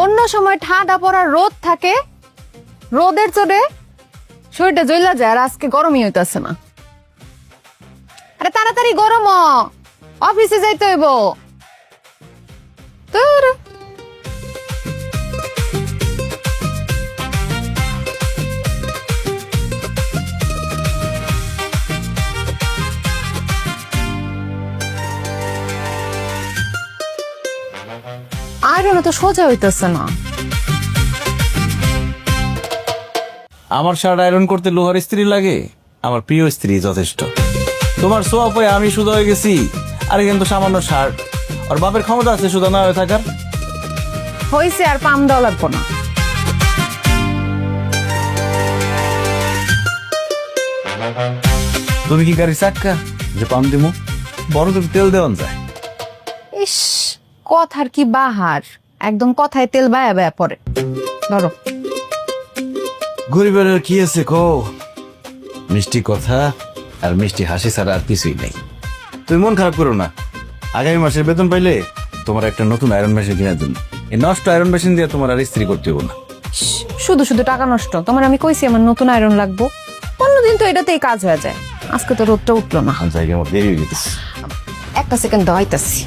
অন্য সময় ঠান্ডা পড়ার রোদ থাকে, রোদের চোটে শরীরটা জ্বলা যায়, আর আজকে গরমই হইতাছে না। আরে তাড়াতাড়ি গরম হ, অফিসে যাইতে হইব। তোর আয়রন তো সোজা হইতেছে না। আমার শার্ট আয়রন করতে লোহার স্ত্রী লাগে? আমার প্রিয় স্ত্রী যথেষ্ট। তোমার সোয়া পয়ে আমি সুদা হয়ে গেছি, আরে কিন্তু সামান্য শার্ট। আর বাপের ক্ষমতা আছে সুদা না হয়ে থাকার? হইছে, আর পাম দেওয়া লাগবো না। তুমি কি গাড়ি চাক্কা যে পাম দিমু? বড় তো তেল দেওয়ান যায়। ইস, কথার কি বাহার, একদম কথায় তেল বায়া বায়া পড়ে। ধরো। গরিবের আর কি আছে কো? মিষ্টি কথা আর মিষ্টি হাসি ছাড়া আর কিছুই নেই। তুমি মন খারাপ করো না, আগামী মাসের বেতন পাইলে তোমার একটা নতুন আয়রন মেশিন কিনে দেন। এই নষ্ট আয়রন মেশিন দিয়ে তোমার আর ইস্ত্রি করতে হবে না। শুধু শুধু টাকা নষ্ট। তোমার আমি কইছি আমার নতুন আয়রন লাগবো, অন্যদিন তো এটাতেই কাজ হয়ে যায়। আজকে তো রোদটা উঠলো না। জায়গায় আমার দেরি হয়ে গেছে। একটা সেকেন্ড দাঁড়াইতাছি।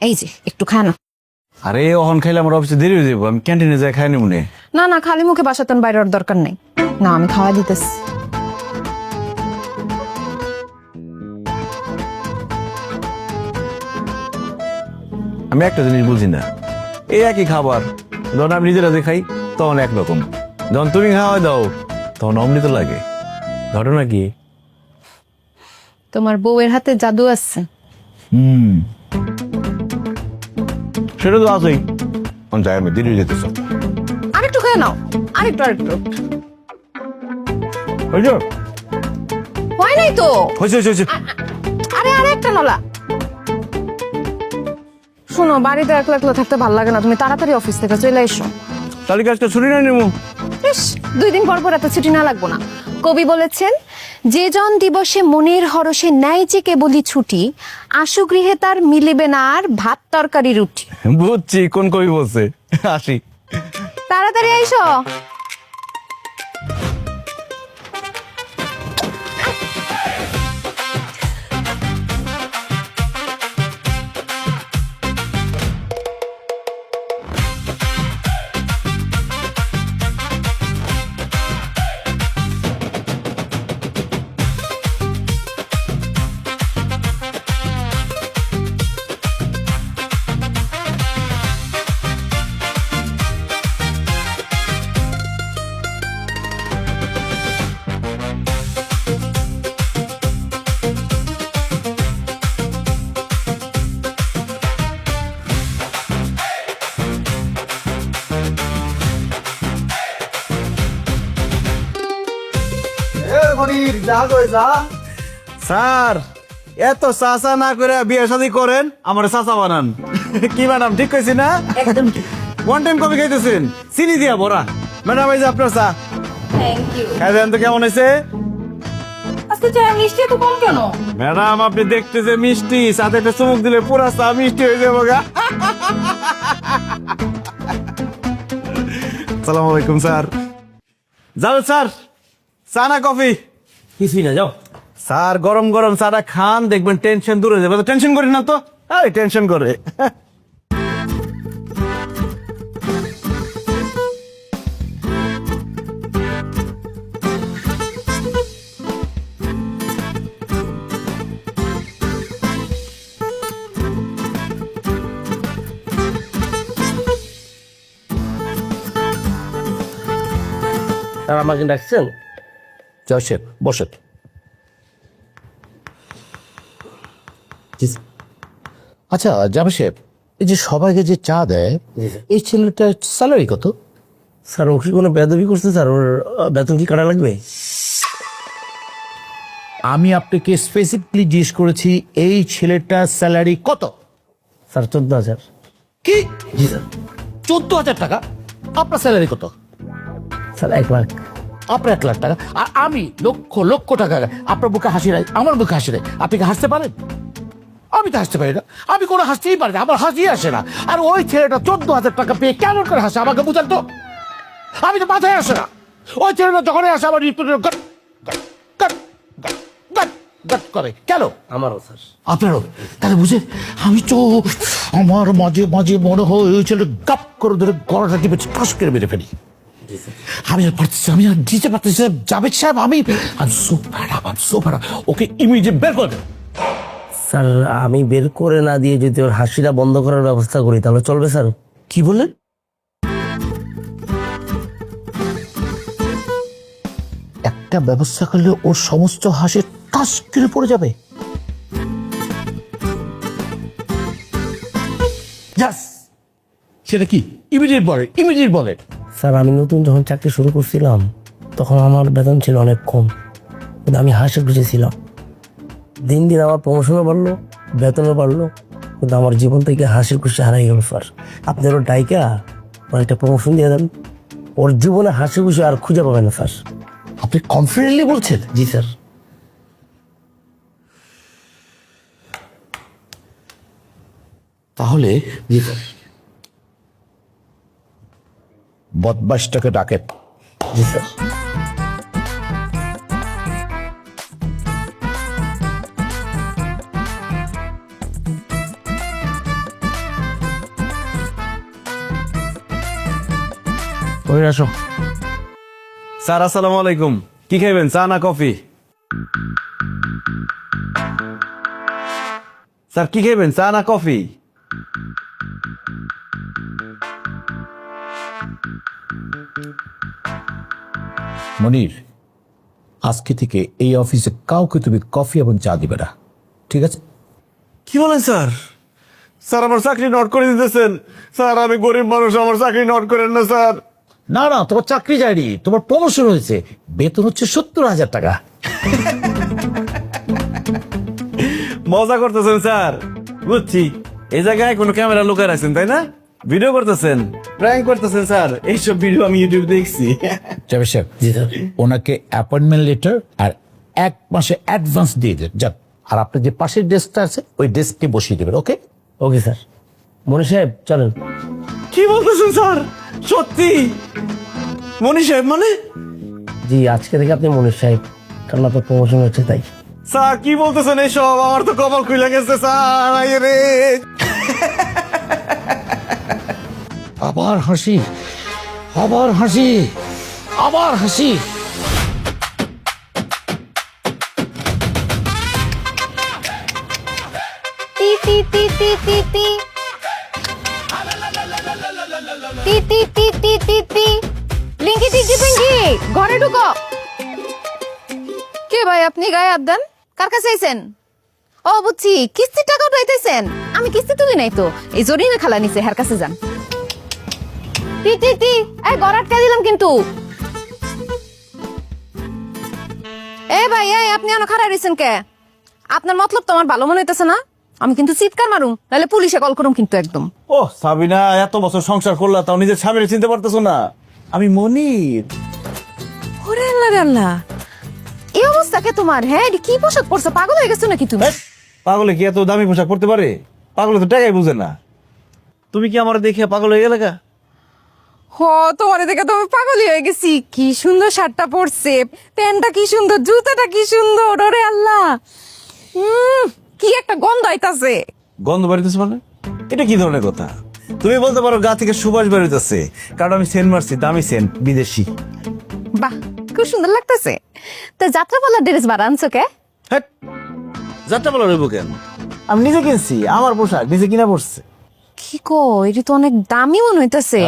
এই যে একটু খায় না। আরে ওহন খাইলে আমার অফিসে দেরি হয়ে যাবো, আমি ক্যান্টিনে যাই খাই নিমুনে। না না, খালি মুখে বাসাতেন বাইরের দরকার নেই। না, আমি খাওয়া দিতেছি। আমি একটা জিনিস বুঝি না, এই একই খাবার যখন আমি নিজেরা যে খাই তখন একরকম, যখন তুমি খাওয়া দাও তখন অমৃত লাগে। ঘটনা কি? তোমার বউয়ের হাতে জাদু আছে। সেটা তো আছেই। যাই, আমি দেরি হয়ে যেতেছ। আরেকটু খেয়ে নাও, আরেকটু আরেকটু। হয় নাই তো। হয়েছে। আরে আরেকটা নলা। শোনো, বাড়িতে একলা একলা থাকতে ভালো লাগে না, তুমি তাড়াতাড়ি অফিস থেকে চলে এসো। তাহলে আজকে ছুটি না নিমু? ইস, 2 দিন পর পর এত ছুটি না লাগবো না। কবি বলেছেন, যে জন দিবসে মনের হরষে ন্যায় যে কেবলই ছুটি, আশু গৃহে তার মিলিবে না আর ভাত তরকারি রুটি। বুঝছি কোন কবি বলছে। আসি। তাড়াতাড়ি আইসো। স্যার, এত চাচা না করে বিয়ে শাদী করেন, আমার চাচা বানান। কি ম্যাডাম, ঠিক কইছি না? একদম। ওয়ান টাইম কফি খাইতেছেন চিনি দিয়া ভরা। ম্যাডাম, এই যে আপনার চা। Thank you. খাই দেন তো কেমন হয়েছে? আজকে চা মিষ্টি এত কম কেন? ম্যাডাম, আপনি দেখতে যে মিষ্টি, সাথে একটা চুমুক দিলে পুরা চা মিষ্টি হয়ে যাবো গা। আসসালামু আলাইকুম স্যার। যাও স্যার, চা না কফি? কিছুই না, যাও। স্যার, গরম গরম চাটা খান, দেখবেন টেনশন দূর হয়ে যাবে। তো টেনশন করি না তো। আরে টেনশন করে। স্যার আমাকে ডাকছেন? জয়সেব বসেন। আচ্ছা জামাই সাহেব, এই যে সবাইকে যে চা দেয়, এই ছেলেটার স্যালারি কত? স্যার ও কি কোনো বেদবি করছে স্যার? ওর বেতন কি কাটা লাগবে? আমি আপনাকে স্পেসিফিকলি জিজ্ঞেস করেছি এই ছেলেটার স্যালারি কত? স্যার 14,000। কি? জি স্যার। 14,000 টাকা? আপনার স্যালারি কত? স্যার 1 লাখ। আপনার 1 লাখ টাকা, আর আমি লক্ষ লক্ষ টাকা। আপনার মুখে হাসি নাই, আমার মুখে হাসি নাই। আপনি কি হাসতে পারেন? আমি তো হাসতে পারি না, আমি কোনো হাসতেই পারি না, আমার হাসি আসে না। আর ওই ছেলেটা 14,000 টাকা পেয়ে কেমন করে হাসে আমাকে বুঝান তো। আমি তো মাথায় আসে না। ওই ছেলেটা যখনই আসে আমার হৃৎপিণ্ড goat goat goat goat goat goat করে। কেন? আমারও স্যার। আপনারও? তাহলে বুঝে আমি তো আমার মাঝে মাঝে মনে হয় ওই ছেলে গাপ করে ধরে গলাটা টিপে ঠাস করে মেরে ফেলি। আমি আর পারতেছি, আমি আর দিতে পারতেছি না। জাভেদ সাহেব, আমি সোফারা ওকে ইমিডিয়েট বের করে দেন। স্যার আমি বের করে না দিয়ে যদি ওর হাসিটা বন্ধ করার ব্যবস্থা করি তাহলে চলবে স্যার? কি বললেন? একটা ব্যবস্থা করলে ওর সমস্ত হাসি টাস করে পড়ে যাবে। Yes! সেটা কি? ইমিডিয়েট বলে। স্যার আমি নতুন যখন চাকরি শুরু করছিলাম তখন আমার বেতন ছিল অনেক কম, কিন্তু আমি হাসি খুশি ছিলাম। দিন দিন আমার প্রমোশনও বাড়লো, বেতনও বাড়লো, কিন্তু আমার জীবন থেকে হাসির খুশি হারাই গেল স্যার। আপনি ওর ডাইকা ওর একটা প্রমোশন দিয়ে দেন, ওর জীবনে হাসি খুশি আর খুঁজে পাবেন না স্যার। আপনি কনফিডেন্টলি বলছেন? জি স্যার। তাহলে জি স্যার। বদমাশটাকে ডাকেন। জি স্যার। ওই আসো। স্যার আসসালামু আলাইকুম। কি খাইবেন, চা না কফি? স্যার কি খাইবেন, চা না কফি? মনির, আজকে থেকে এই অফিসে কাউকে তুমি কফি এবং চা দিবে না, ঠিক আছে? কি বলেন স্যার? স্যার আমার চাকরি নট করে দিতেছেন। স্যার আমি গরিব মানুষ, আমার চাকরি নট করেন না স্যার। না না, তোমার চাকরি যায়নি, তোমার প্রমোশন হয়েছে। বেতন হচ্ছে 70,000 টাকা। মজা করতেছেন স্যার, বুঝছি। এই জায়গায় কোনো ক্যামেরা লুকায় রাখছেন তাই না? ভিডিও করতেছেন, প্র্যাঙ্ক করতেছেন স্যার। এইসব ভিডিও আমি ইউটিউব দেখছি। জাভেদ সাহেব, জি স্যার। ওনাকে অ্যাপয়েন্টমেন্ট লেটার আর 1 মাসে অ্যাডভান্স দিয়ে দেন, যান। আর আপনার যে পাশের ডেস্কটা আছে ওই ডেস্কে বসিয়ে দেবেন, ওকে? Okay sir. মনি সাহেব চলেন। কি বলতেছেন স্যার? সত্যি? মনি সাহেব মানে? জি আজকে থেকে আপনি মনির সাহেব, কারণ আপনার প্রমোশন হচ্ছে তাই। স্যার কি বলতেছেন এসব? আমার তো কপাল খুলে গেছে স্যার। আয় রে। আবার হাসি, আবার হাসি, আবার হাসি। টি টি টি টি টি টি টি টি টি টি টি টি লিঙ্কি টিঙ্কি পিঙ্কি, ঘরে ঢুকো। কে ভাই আপনি গায়ে হাত দেন? কার কাছে আইছেন? ও বুঝছি, কিস্তির টাকা উঠাইতেছেন। আমি কিস্তি তুলি নাই তো, এই জরিনা খালা নিছে, হের কাছে যান। টি টি টি, এই ঘর আটকা দিলাম কিন্তু। এ ভাই, এই আপনি এখনো খাড়া রইছেন কে? আপনার মতলব তো আমার ভালো মনে হইতেছে না। আমি কিন্তু চিৎকার মারুম, নাহলে পুলিশে কল করুম কিন্তু একদম। ও সাবিনা, এত বছর সংসার করলা তাও নিজের স্বামীর চিনতে পারতেছো না? আমি মনির। ওরে আল্লাহ রে আল্লাহ, এই অবস্থা কে তোমার? হ্যাঁ, এডি কি পোশাক পরছো? পাগল হয়ে গেছো নাকি তুমি? এই, পাগলে কি এত দামি পোশাক পরতে পারে? পাগলে তো টাকাই বুঝে না। তুমি কি আমার দেখে পাগল হয়ে গেলে? হ, তোমারে দেখে তো আমি পাগলই হয়ে গেছি। কি সুন্দর শার্টটা পরছে, প্যান্টটা কি সুন্দর, জুতাটা কি সুন্দর। ওরে আল্লাহ, কি একটা গন্ধ আইতাছে। গন্ধ বাড়িতেছে মানে? এটা কি ধরনের কথা? তুমি বলতে পারো গা থেকে সুবাস বেরোতেছে, কারণ আমি সেন্ট মারছি, দামি সেন্ট, বিদেশি। বাহ, খুব সুন্দর লাগতেছে। তো যাত্রাপালার ড্রেস বাড়া আনছো কে? হ্যাঁ, যাত্রা বলা রইব কেন? আমি নিজে কিনছি, আমার পোশাক নিজে কিনা পড়ছে। কি কো, এটি তো অনেক দামি মনে হইতাছে।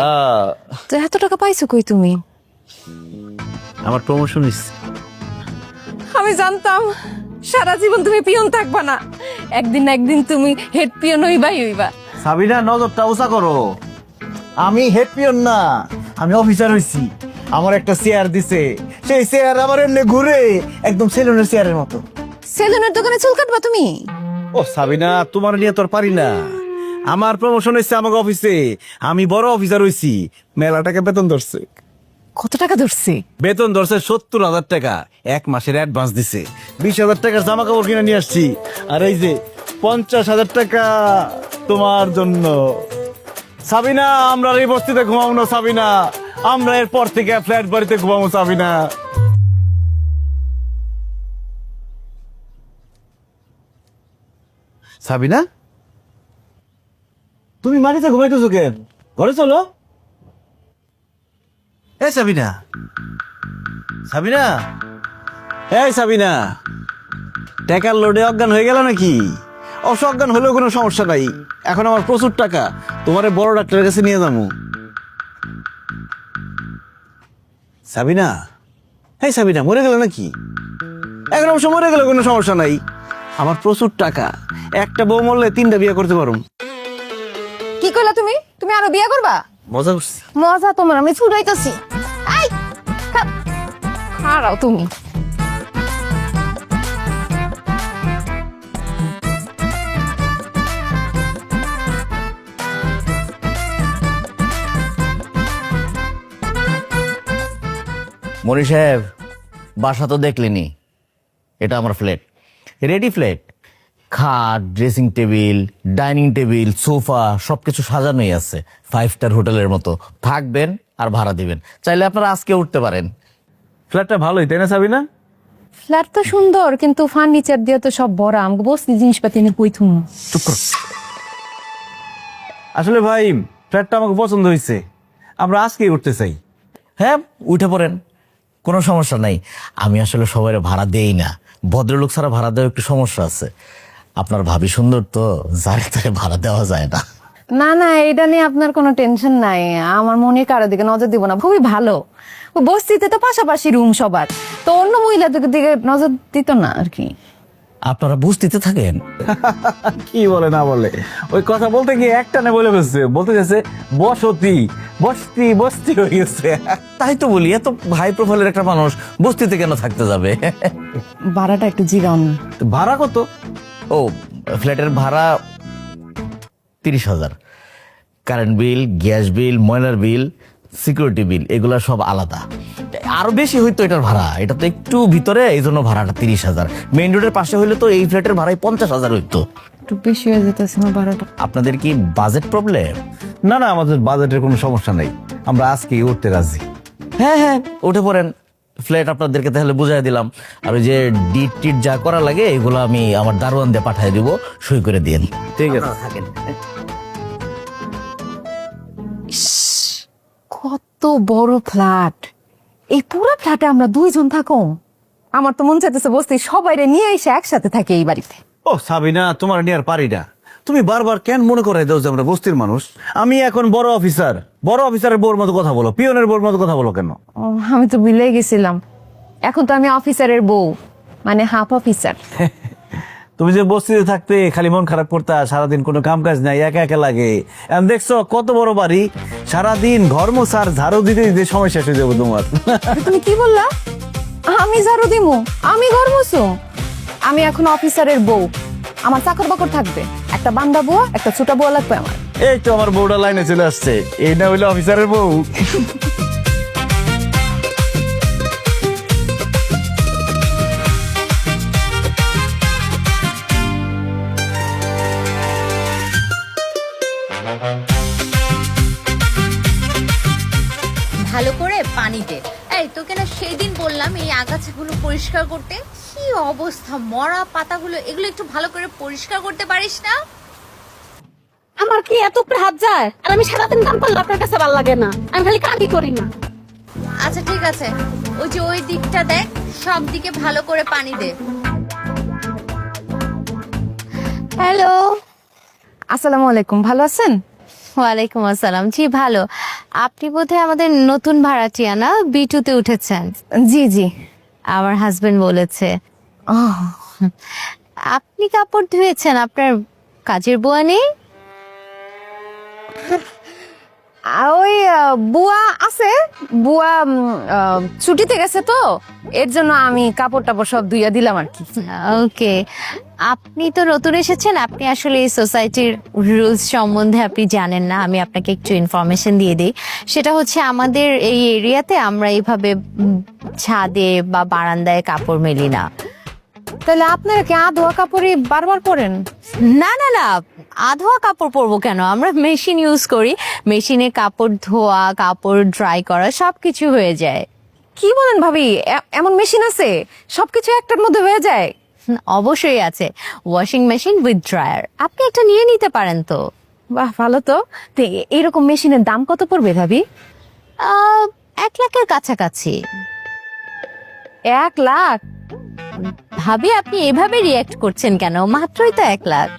তো এত টাকা পাইছো কই তুমি? আমার প্রমোশন হয়েছে। আমি জানতাম সারা জীবন তুমি পিয়ন থাকবা না, একদিন না একদিন তুমি হেড পিয়ন হইবা। সাবিনা নজরটা উঁচা করো, আমি হেড পিয়ন না, আমি অফিসার হইছি। আমার একটা চেয়ার দিছে, সেই চেয়ার আবার এমনি ঘুরে একদম সেলুনের চেয়ারের মতো। সেলুনের দোকানে চুল কাটবা তুমি? ও সাবিনা, তোমার নিয়ে তোর পারি না। আমার প্রমোশন হয়েছে আমাকে অফিসে, আমি বড় অফিসার হইছি। মেলা টাকা বেতন ধরছে। কত টাকা ধরছে? বেতন ধরছে 70,000 টাকা, 1 মাসের অ্যাডভান্স দিছে। 20,000 টাকার জামা কাপড় কিনে নিয়ে আসছি। আর এই যে 50,000 টাকা তোমার জন্য। সাবিনা, আমরা আর এই বস্তিতে ঘুমাবো না সাবিনা, আমরা এরপর থেকে ফ্ল্যাট বাড়িতে ঘুমাবো সাবিনা। সাবিনা, তুমি মাটিতে ঘুমাইতেছো কেন? ঘরে চলো। এ সাবিনা, সাবিনা, এই সাবিনা, টাকার লোডে অজ্ঞান হয়ে গেল নাকি? অজ্ঞান হলেও কোনো সমস্যা নাই, এখন আমার প্রচুর টাকা, তোমারে বড় ডাক্তারের কাছে নিয়ে যাবো। সাবিনা, এই সাবিনা, মরে গেল নাকি? এখন অবশ্য মরে গেলে কোনো সমস্যা নাই, আমার প্রচুর টাকা, একটা বউ মরলে 3টা বিয়ে করতে পারো। কি কইলা তুমি? তুমি আরো বিয়ে করবা? মজা করছি। মজা তোমার আমি ছুটাইতাছি। আই খাড়াও তুমি। মনি সাহেব, বাসা তো দেখলেনি, এটা আমার ফ্ল্যাট, রেডি ফ্ল্যাট। খাট, dressing table, dining table, sofa সবকিছু সাজানোই আছে, 5 স্টার হোটেলের মতো। থাকবেন আর ভাড়া দিবেন, চাইলে আপনারা আজকে উঠতে পারেন। ফ্ল্যাটটা ভালোই তাই না সাবিনা? ফ্ল্যাট তো সুন্দর, কিন্তু ফার্নিচার দিয়ে তো সব ভরা, আমাকে বসতি জিনিসপাতি নিয়ে কই থুম। চুপ কর। আসলে ভাই, ফ্ল্যাটটা আমাকে পছন্দ হয়েছে, আমরা আজকেই উঠতে চাই। হ্যাঁ, উঠে পড়েন, কোনো সমস্যা নাই। আমি আসলে সবাই ভাড়া দেই না, ভদ্রলোক ছাড়া ভাড়া দেওয়া একটু সমস্যা আছে। আপনার ভাবি সুন্দর তো, যারে তারে ভাড়া দেওয়া যায় না। না না, এটা নিয়ে আপনার কোনো টেনশন নাই, আমার মনে কারো দিকে নজর দিব না, খুবই ভালো। ও বস্তিতে তো পাশাপাশি রুম সবার, তো অন্য মহিলাদের দিকে নজর দিত না আর কি। আপনারা বুঝতে থাকেন। কি বলে না বলে, ওই কথা বলতে গিয়ে একটানে বলে ফেলছে, বলতে গেছে বসতি, বস্তি বস্তি হয়ে গেছে। তাই তো বলি, এত হাই প্রোফাইলের একটা মানুষ বস্তিতে কেন থাকতে যাবে? ভাড়াটা একটু জিগাও না। তো ভাড়া কত? ও, ফ্ল্যাটের ভাড়া 30,000। কারেন্ট বিল, গ্যাস বিল, ময়লার বিল, সিকিউরিটি বিল, এগুলা সব আলাদা। আরো বেশি হইতো এটার ভাড়া, এটা তো একটু ভিতরে, এই জন্য ভাড়াটা 30,000। মেইন রোডের পাশে হইলে তো এই ফ্ল্যাটের ভাড়াই 50,000 হইতো। একটু বেশি হয়ে যেতেছে না ভাড়াটা? আপনাদের কি বাজেট প্রবলেম? না না, আমাদের বাজেটের কোনো সমস্যা নেই, আমরা আজকেই উঠতে রাজি। হ্যাঁ হ্যাঁ, উঠে পড়েন। ফ্ল্যাট আপনাদেরকে তাহলে বুঝাই দিলাম, আর ওই যে ডিট টিট যা করা লাগে এগুলো আমি আমার দারোয়ান দিয়ে পাঠিয়ে দিব, সই করে দিন। ঠিক আছে। কত বড় ফ্ল্যাট! এই পুরো ফ্ল্যাটে আমরা 2 জন থাকো। আমার তো মন চাইতেছে বসতে সবাইরে নিয়ে এসে একসাথে থাকে এই বাড়িতে। ও সাবিনা, তোমার নিয়ে আর পারি না, তুমি বারবার কেন মনে করাই দাও যে আমরা বস্তির মানুষ? আমি এখন বড় অফিসার, বড় অফিসারের বউর মতো কথা বলো, পিয়নের বউর মতো কথা বলো কেন? ও, আমি তো ভুলেই গেছিলাম, এখন তো আমি অফিসারের বউ, মানে হাফ অফিসার। তুমি যে বস্তিতে থাকতে খালি মন খারাপ করতা, সারাদিন কোনো কাম কাজ নাই, একা একা লাগে। এখন দেখছো কত বড় বাড়ি, সারাদিন ঘর মোছার ঝাড়ু দিতে দিতে সময় শেষ হয়ে যাবো তোমার। তুমি কি বললা? আমি ঝাড়ু দিমু? আমি ঘর মুছো? আমি এখন অফিসারের বউ, আমার চাকর বাকর থাকবে, একটা বান্দা বুয়া, একটা ছোটা বুয়া লাগবে আমার। এই তো আমার বউটা লাইনে চলে আসছে, এই না হইলো অফিসারের বউ। ভালো করে পানি দে। এই তোকে না সেই দিন বললাম এই আগাছাগুলো পরিষ্কার করতে, কি অবস্থা, মরা পাতাগুলো, এগুলো একটু ভালো করে পরিষ্কার করতে পারিস না? আমার কি এত উপরে হাত যায়? আর আমি সারাদিন কাম করলে আপনার কাছে ভালো লাগে না? আমি খালি কাজই করি না। আচ্ছা ঠিক আছে, ওই যে ওই দিকটা দেখ, সব দিকে ভালো করে পানি দে। হ্যালো, আসসালামু আলাইকুম, ভালো আছেন? ওয়ালাইকুম আসসালাম। জি ভালো। আপনি বোধহয় আমাদের নতুন ভাড়াটিয়া না, B2 তে উঠেছেন? জি জি। আমার হাজবেন্ড বলেছে। আপনি কাপড় ধুয়েছেন, আপনার কাজের বুয়া নেই? ওই বুয়া আছে, বুয়া ছুটিতে গেছে তো, এর জন্য আমি কাপড় টাপড় সব ধুইয়া দিলাম আর কি। ওকে, আপনি তো নতুন এসেছেন, আপনি আসলে এই সোসাইটির রুলস সম্বন্ধে আপনি জানেন না। আমি আপনাকে একটু ইনফরমেশন দিয়ে দিই। সেটা হচ্ছে আমাদের এই এরিয়াতে আমরা এইভাবে ছাদে বা বারান্দায় কাপড় মেলি না। তাহলে আপনারা কি ধোয়া কাপড়ই বারবার পরেন? না না না, আধোয়া কাপড় পরবো কেন, আমরা মেশিন ইউজ করি। মেশিনে কাপড় ধোয়া, কাপড় ড্রাই করা সবকিছু হয়ে যায়। কি বলেন ভাবি, এমন মেশিন আছে সবকিছু একটার মধ্যে হয়ে যায়? অবশ্যই আছে, ওয়াশিং মেশিন উইথ ড্রায়ার। আপনি একটা নিয়ে নিতে পারেন তো। বাহ, ভালো তো। তো এরকম মেশিনের দাম কত পড়বে ভাবি? 1 লাখের কাছাকাছি। 1 লাখ? ভাবি আপনি এভাবে রিয়াক্ট করছেন কেন? মাত্রই তো 1 লাখ।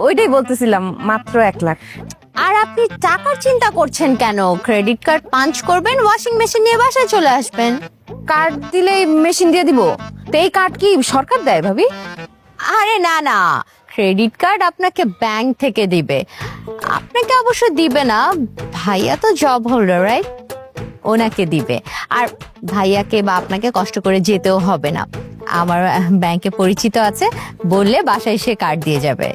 ওইটাই বলতেছিলাম, মাত্র 1 লাখ। আর আপনি টাকার চিন্তা করছেন কেন? ক্রেডিট কার্ড পাঞ্চ করবেন, ওয়াশিং মেশিন নিয়ে বাসায় চলে আসবেন। কার্ড দিলেই মেশিন দিয়ে দিব? তো এই কার্ড কি সরকার দেয় ভাবি? আরে না না, ক্রেডিট কার্ড আপনাকে ব্যাংক থেকে দিবে। আপনাকে অবশ্য দিবে না, ভাইয়া তো জব হোল্ডার, রাইট? ওনাকে দিবে। আর ভাইয়াকে বা আপনাকে কষ্ট করে যেতেও হবে না। আমার ব্যাংকে পরিচিত আছে, বললে বাসায় এসে কার্ড দিয়ে যাবে।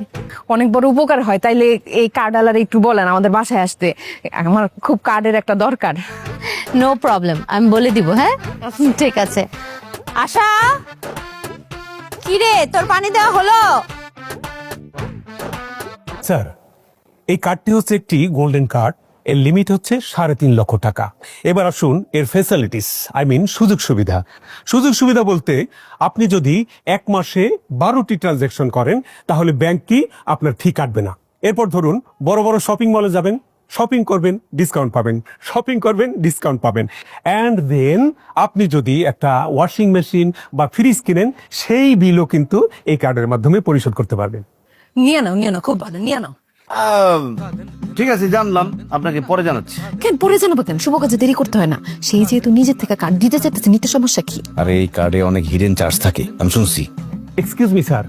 অনেক বড় উপকার হয়। তাইলে এই কার্ড আলার একটু বলেন আমাদের বাসায় আসতে, আমার খুব কার্ডের একটা দরকার। নো প্রবলেম, আমি বলে দিব। হ্যাঁ ঠিক আছে। আশা, কিরে তোর পানি দেওয়া হলো? স্যার, এই কার্ডটি হচ্ছে একটি গোল্ডেন কার্ড। এর লিমিট হচ্ছে 3.5 লক্ষ টাকা। এবার আসুন এর ফ্যাসিলিটিস, সুযোগ সুবিধা। সুযোগ সুবিধা বলতে আপনি যদি 1 মাসে 12টি ট্রানজ্যাকশন করেন তাহলে ব্যাংক কি আপনার ফি কাটবে না। এরপর ধরুন বড় বড় শপিং মলে যাবেন, শপিং করবেন, ডিসকাউন্ট পাবেন, শপিং করবেন, ডিসকাউন্ট পাবেন। অ্যান্ড দেন আপনি যদি একটা ওয়াশিং মেশিন বা ফ্রিজ কিনেন, সেই বিলও কিন্তু এই কার্ডের মাধ্যমে পরিশোধ করতে পারবেন। নিয়ে নাও, খুব ভালো, নিয়ে নাও। ঠিক আছে, জানলাম, আপনাকে পরে জানাচ্ছি। কেন পরে জানাবো কেন? শুভ কাজে দেরি করতে হয় না। সেই যেহেতু নিজের থেকে কার্ড দিতে চাইতেছে, নিতে সমস্যা কি? আরে এই কার্ডে অনেক হিডেন চার্জ থাকে, আমি শুনছি। এক্সকিউজ মি স্যার,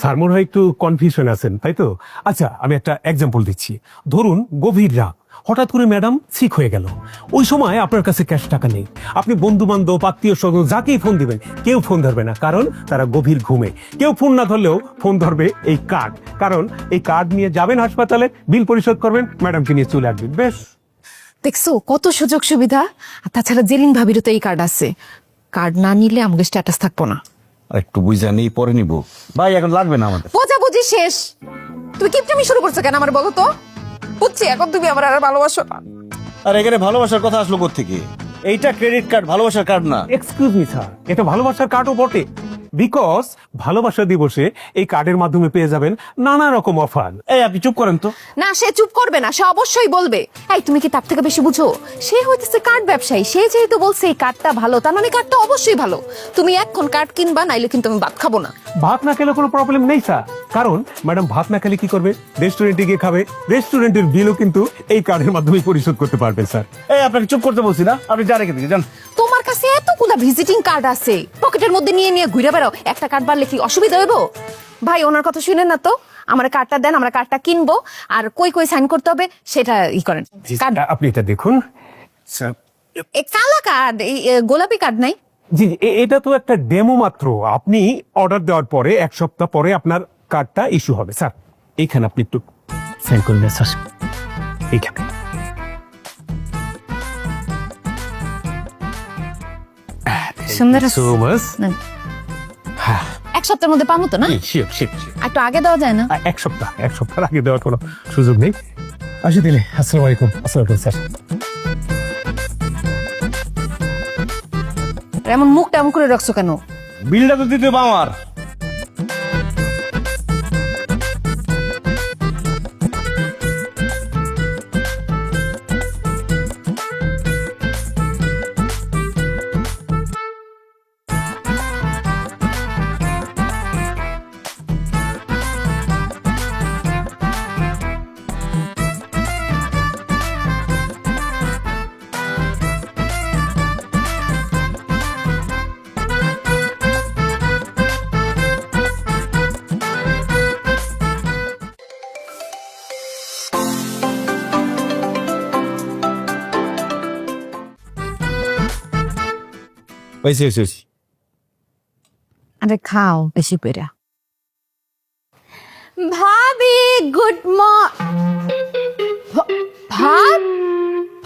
স্যার মনে হয় একটু কনফিউশন আছেন, তাই তো? আচ্ছা, আমি একটা এক্সাম্পল দিচ্ছি। ধরুন গভীর রাত, হঠাৎ করে ম্যাডাম সিক হয়ে গেল। ওই সময় আপনার কাছে ক্যাশ টাকা নেই। আপনি বন্ধু বান্ধব, আত্মীয় স্বজন যাকেই ফোন দিবেন, কেউ ফোন ধরবে না, কারণ তারা গভীর ঘুমে। কেউ ফোন না ধরলেও ফোন ধরবে এই কার্ড, কারণ এই কার্ড নিয়ে যাবেন হাসপাতালে, বিল পরিশোধ করবেন, ম্যাডামকে নিয়ে চলে আসবেন। বেশ, দেখছো কত সুযোগ সুবিধা। আর তাছাড়া জেরিন ভাবিরও তো এই কার্ড আছে। কার্ড না নিলে আমাকে স্ট্যাটাস থাকবো না। আর একটু বুঝা নেই, পরে নিব ভাই, এখন লাগবে না আমাদের। বোঝাবুঝি শেষ। তুমি কিপটামি শুরু করছো কেন আমার বলো তো? বুঝছি এখন তুমি আমার আর ভালোবাসো না। আর এখানে ভালোবাসার কথা আসলো কোত্থেকে? এইটা ক্রেডিট কার্ড, ভালোবাসার কার্ড না। এক্সকিউজ মি স্যার, এটা ভালোবাসার কার্ডও বটে। বিকজ ভালোবাসা দিবসে এই কার্ডের মাধ্যমে পেয়ে যাবেন নানা রকম অফার। এই আপনি চুপ করেন তো। না, সে চুপ করবে না, সে অবশ্যই বলবে। এই তুমি কি তার থেকে বেশি বুঝো? সে হইতেছে কার্ড ব্যবসায়ী, সে যেহেতু বলছে এই কার্ডটা ভালো, তার মানে কার্ডটা অবশ্যই ভালো। তুমি এখন কার্ড কিনবা, নাইলে কিন্তু আমি ভাত খাবো না। ভাত না খেলে কোনো প্রবলেম নেই স্যার, কারণ ম্যাডাম ভাত না খেলে কি করবে? রেস্টুরেন্টে গিয়ে খাবে। রেস্টুরেন্টের বিলও কিন্তু এই কার্ডের মাধ্যমে পরিশোধ করতে পারবেন স্যার। এই আপনাকে চুপ করতে বলছি না, আপনি যা রেখে দিকে যান। তোমার কাছে এতগুলা ভিজিটিং কার্ড আছে, পকেটের মধ্যে নিয়ে নিয়ে ঘুরে বেড়াও। একটা কার্ড বাড়লে কি অসুবিধা হইব? ভাই ওনার কথা শুনেন না তো, আমার কার্ডটা দেন, আমরা কার্ডটা কিনবো। আর কই কই সাইন করতে হবে সেটা করেন। কার্ড আপনি এটা দেখুন স্যার। কালা কার্ড, এই গোলাপি কার্ড নাই? জি, এটা তো একটা ডেমো মাত্র। আপনি অর্ডার দেওয়ার পরে 1 সপ্তাহ পরে আপনার কার্ডটা ইস্যু হবে স্যার। এইখানে আপনি একটু সাইন করুন স্যার, এইখানে। সুন্দর সো মাচ। এক সপ্তাহের মধ্যে পাবো তো না? Sure sure. একটু আগে দেওয়া যায় না? 1 সপ্তাহ আগে দেওয়ার কোনো সুযোগ নেই। আসি দিলে। আসসালামু আলাইকুম। আসসালামু স্যার। এমন মুখটা এমন করে রাখছো কেন? বিলটা তো দিতে হবে আমার। হয়েছে হয়েছে হয়েছে। আরে খাও বেশি পেরা। ভাবি গুড ভাত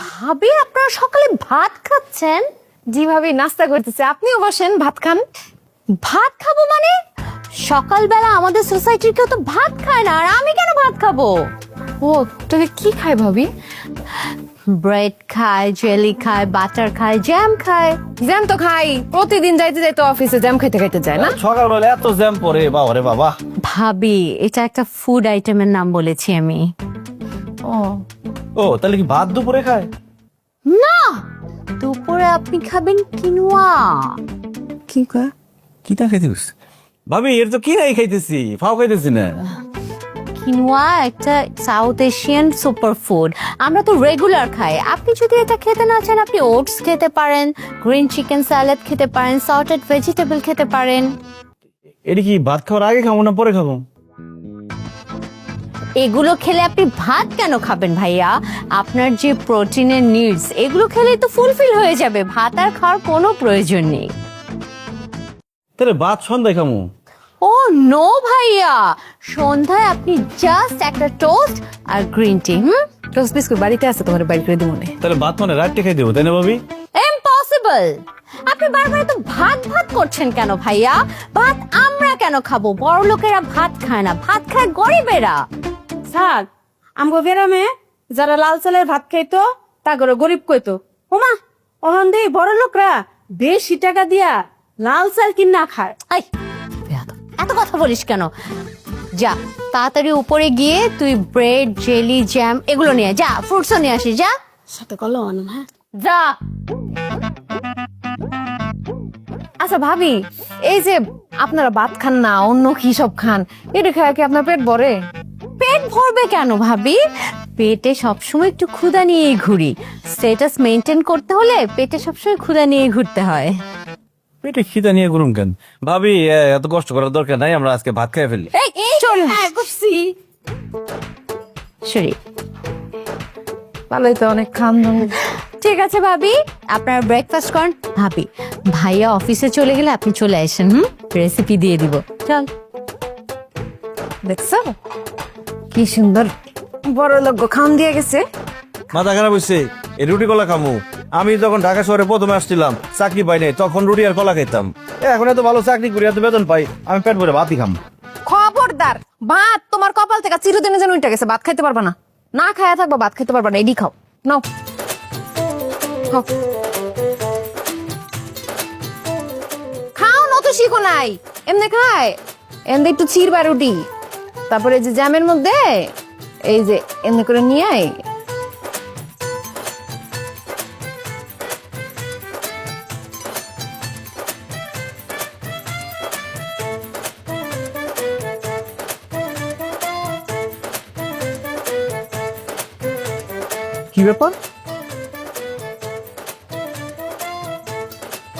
ভাবি আপনারা সকালে ভাত খাচ্ছেন? জি ভাবি নাস্তা করতেছে, আপনিও বসেন ভাত খান। ভাত খাবো মানে? সকালবেলা আমাদের সোসাইটির কেউ তো ভাত খায় না, আর আমি কেন ভাত খাবো? ও তোকে কি খায় ভাবি? ব্রেড খায়, জেলি খায়, বাটার খায়, জ্যাম খায়। জ্যাম তো খাই, প্রতিদিন যাইতে যাইতে অফিসে জ্যাম খাইতে খাইতে যায় না? সকাল বেলা এত জ্যাম পরে বাবা রে বাবা। ভাবি এটা একটা ফুড আইটেমের নাম বলেছি আমি। ও ও তাহলে কি ভাত দুপুরে খায়? না, দুপুরে আপনি খাবেন কিনোয়া। কি কয়? কিটা খাইতেছিস ভাবি? এর তো কি নাই খাইতেছি, ফাও খাইতেছি না। কিনোয়া একটা সাউথ এশিয়ান সুপার ফুড, আমরা তো রেগুলার খাই। আপনি যদি এটা খেতে না চান, আপনি ওটস খেতে পারেন, গ্রিন চিকেন স্যালাড খেতে পারেন, সল্টেড ভেজিটেবল খেতে পারেন। এটা কি ভাত খাওয়ার আগে খাবো না পরে খাবো? এগুলো খেলে আপনি ভাত কেন খাবেন ভাইয়া? আপনার যে প্রোটিনের নিডস, এগুলো খেলেই তো ফুলফিল হয়ে যাবে, ভাত আর খাওয়ার কোনো প্রয়োজন নেই। তাহলে ভাত সন্ধ্যায় খামু? ও নো ভাইয়া, সন্ধ্যায় আপনি জাস্ট একটা টোস্ট আর গ্রিন টি। টোস্ট বিস্কুট বাড়িতে আছে, তোমার বাড়ি করে দিব মনে। তাহলে ভাত মানে রাত্রে খাই দেবো, তাই না ভাবি? ইম্পসিবল। আপনি বারবার তো ভাত ভাত করছেন কেন ভাইয়া? ভাত আমরা কেন খাবো? বড় লোকেরা ভাত খায় না, ভাত খায় গরিবেরা। স্যার আমগো বেরামে যারা লাল চালের ভাত খাইতো তা করে গরিব কইতো, ওমা ওহন দেই বড় লোকরা বেশি টাকা দিয়া লাল চাল কিনা খায়। এই, বেয়াদব, এত কথা বলিস কেন? যা তাড়াতাড়ি উপরে গিয়ে তুই ব্রেড, জেলি, জ্যাম এগুলো নিয়ে যা, ফ্রুটসও নিয়ে আসিস, যা সাথে কল আনুন। হ্যাঁ যা। আচ্ছা ভাবি, এই যে আপনারা ভাত খান না, অন্য কি সব খান, এটা খায় কি আপনার পেট ভরে? পেট ভরবে কেন ভাবি? পেটে সবসময় একটু ক্ষুধা নিয়ে ঘুরি। স্ট্যাটাস মেনটেন করতে হলে পেটে সবসময় ক্ষুধা নিয়ে ঘুরতে হয়। পেটে খিদা নিয়ে করুন কেন ভাবি? এত কষ্ট করার দরকার নাই, আমরা আজকে ভাত খাই ফেলি। চল করছি সরি। ভালোই তো, অনেক খান। ঠিক আছে ভাবি, আপনার ব্রেকফাস্ট করেন। ভাবি ভাইয়া অফিসে চলে গেলে আপনি চলে আসেন, রেসিপি দিয়ে দিব। চল। দেখছো কি সুন্দর বড় লোক খান দিয়ে গেছে। মাথা খারাপ হয়েছে, এই রুটি কলা খামু। আমি যখন ঢাকা শহরে প্রথমে আসছিলাম, চাকরি পাই নাই, তখন রুটি আর কলা খাইতাম। এখন এত ভালো চাকরি করি, এত বেতন পাই, আমি পেট ভরে ভাতই খাম। খবরদার, ভাত তোমার কপাল থেকে চিরদিনের জন্য উঠে গেছে, ভাত খাইতে পারবা না। না খায়া থাকবা, ভাত খাইতে পারবা না, এডি খাও। নাও খাও, খাও নত শিখো নাই, এমনি খায়। এমনি একটু ছিড়বা রুটি, তারপরে যে জ্যামের মধ্যে এই যে এমনি করে নিয়ে আয়। কি ব্যাপার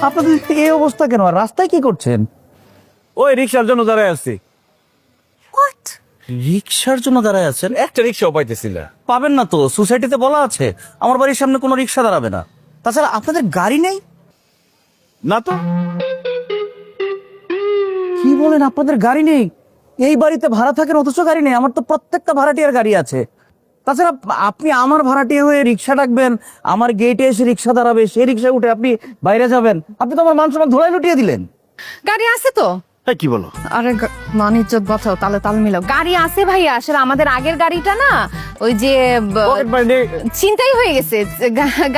আপনাদের এই অবস্থা কেন? আর রাস্তায় কি করছেন? ওই রিক্সার জন্য দাঁড়ায় আছি। রিক্সার জন্য দাঁড়ায় আছেন? একটা রিক্সাও পাইতেছিল। পাবেন না তো, সোসাইটিতে বলা আছে আমার বাড়ির সামনে কোনো রিক্সা দাঁড়াবে না। তাছাড়া আপনাদের গাড়ি নেই না তো? কি বলেন, আপনাদের গাড়ি নেই? এই বাড়িতে ভাড়া থাকেন অথচ গাড়ি নেই? আমার তো প্রত্যেকটা ভাড়াটিয়ার গাড়ি আছে। তাছাড়া আপনি আমার ভাড়াটিয়া হয়ে রিক্সা ডাকবেন, আমার গেটে এসে রিক্সা দাঁড়াবে, সেই রিক্সায় উঠে আপনি বাইরে যাবেন। আপনি তো আমার মান সম্মান ধুলাই লুটিয়ে দিলেন। গাড়ি আছে তো? কি বলো? আরে মান ইজ্জত বাঁচাও, তালে তাল মিলাও। গাড়ি আছে ভাইয়া, আসলে আমাদের আগের গাড়িটা না ওই যে ছিনতাই হয়ে গেছে,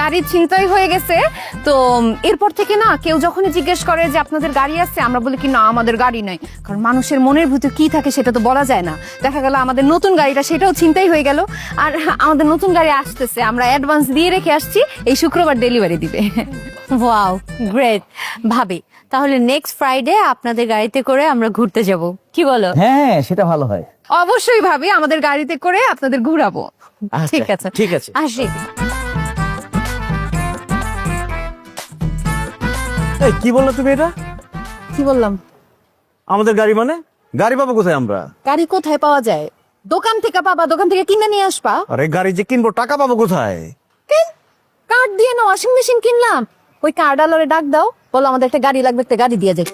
গাড়ি ছিনতাই হয়ে গেছে। তো এরপর থেকে না কেউ যখনই জিজ্ঞেস করে যে আপনাদের গাড়ি আছে, আমরা বলি কি না আমাদের গাড়ি নাই। কারণ মানুষের মনের ভিতর কি থাকে সেটা তো বলা যায় না। দেখা গেল আমাদের নতুন গাড়িটা সেটাও ছিনতাই হয়ে গেল। আর আমাদের নতুন গাড়ি আসতেছে, আমরা অ্যাডভান্স দিয়ে রেখে আসছি, এই শুক্রবার ডেলিভারি দিবে। Wow great. ভাবি তাহলে নেক্সট ফ্রাইডে আপনাদের গাড়িতে করে আমরা ঘুরতে যাব, কি বলো? হ্যাঁ সেটা ভালো হয়। অবশ্যই ভাবি, আমাদের গাড়িতে করে আপনাদের ঘুরাবো। ঠিক আছে ঠিক আছে, আসি। এই কি বললো তুমি এটা? কি বললাম? আমাদের গাড়ি মানে? গাড়ি পাবো কোথায় আমরা? গাড়ি কোথায় পাওয়া যায়? দোকান থেকে পাবা, দোকান থেকে কিনে নিয়ে আসবা। আরে গাড়ি যে কিনবো টাকা পাবো কোথায়? কার্ড দিয়ে না ওয়াশিং মেশিন কিনলাম, ওই কার্ড আলারে ডাক দাও, বলো আমাদের একটা গাড়ি লাগবে, একটা গাড়ি দিয়ে যাই।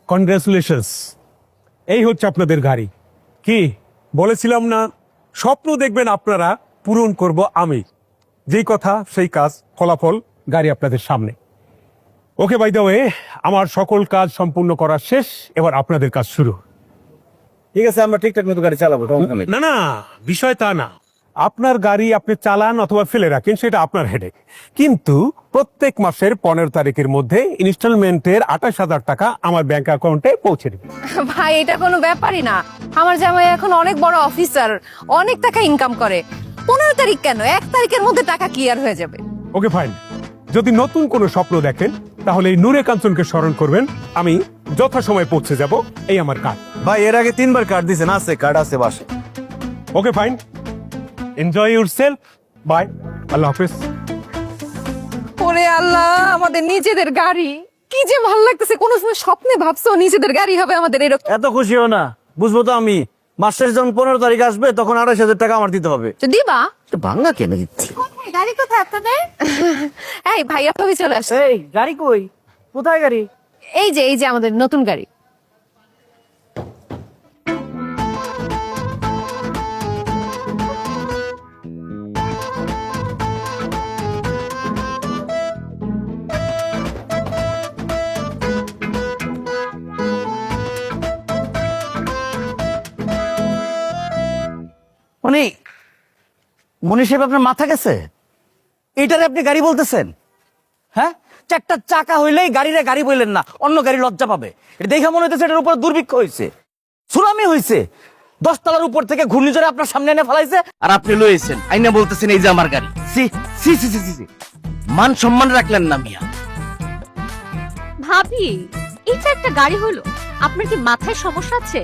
কনগ্রাচুলেশনস, এই হচ্ছে আপনাদের গাড়ি। কি বলেছিলাম না, স্বপ্ন দেখবেন আপনারা, পূরণ করব আমি। যেই কথা সেই কাজ, ফলাফল গাড়ি আপনাদের সামনে। ওকে, বাই দ্য ওয়ে, আমার সকল কাজ সম্পূর্ণ করা শেষ, এবার আপনাদের কাজ শুরু। ঠিক আছে, আমরা ঠিকঠাক মতো গাড়ি চালাবো, সমস্যা নেই। না না, বিষয় তা না। আপনার গাড়ি আপনি চালান অথবা ফেলে রাখেন, সেটা আপনার হেডেক। কিন্তু প্রত্যেক মাসের 15 তারিখের মধ্যে ইনস্টলমেন্টের 28,000 টাকা আমার ব্যাংক অ্যাকাউন্টে পৌঁছে দেবে। ভাই এটা কোনো ব্যাপারই না, আমার জামাই এখন অনেক বড় অফিসার, অনেক টাকা ইনকাম করে। 15 তারিখ কেন, 1 তারিখের মধ্যে টাকা ক্লিয়ার হয়ে যাবে। Okay fine. যদি নতুন কোনো স্বপ্ন দেখেন তাহলে এই নূরে কাঞ্চনকে স্মরণ করবেন, আমি যথাসময়ে পৌঁছে যাব, এই আমার কাজ। ভাই এর আগে 3 বার কার্ড দিছেন, আছে কার্ড আছে বাসে। Okay fine, enjoy yourself, bye, আল্লাহ হাফেজ। ওরে আল্লাহ, আমাদের নিজেদের গাড়ি, কি যে ভালো লাগতেছে। কোনো সময় স্বপ্নে ভাবছো নিজেদের গাড়ি হবে আমাদের এরকম? এত খুশি হও না, বুঝবো তো আমি। মাসের যখন 15 তারিখ আসবে তখন 28,000 টাকা আমার দিতে হবে। তো দিবা? ভাঙা কেন দিচ্ছি? গাড়ি কোথায় আপনাদের? এই ভাইয়া ভাবি চলে আসছে। এই গাড়ি কই? কোথায় গাড়ি? এই যে আমাদের নতুন গাড়ি। মানে মনি সাহেব, আপনার মাথা গেছে? এইটারে আপনি গাড়ি বলতেছেন? হ্যাঁ, 4টা চাকা হইলেই গাড়িরে গাড়ি বললেন না, অন্য গাড়ি লজ্জা পাবে। এটা দেখে মনে হইতেছে এটার উপর দুর্ভিক্ষ হয়েছে, সুনামি হয়েছে। 10 তলার উপর থেকে ঘূর্ণিঝড়ে আপনার সামনে এনে ফেলাইছে, আর আপনি লইছেন আইনা বলতেছেন এই যে আমার গাড়ি। সি সি সি সি সি, মান সম্মান রাখলেন না মিয়া। ভাবি, এটা একটা গাড়ি হলো? আপনার কি মাথায় সমস্যা আছে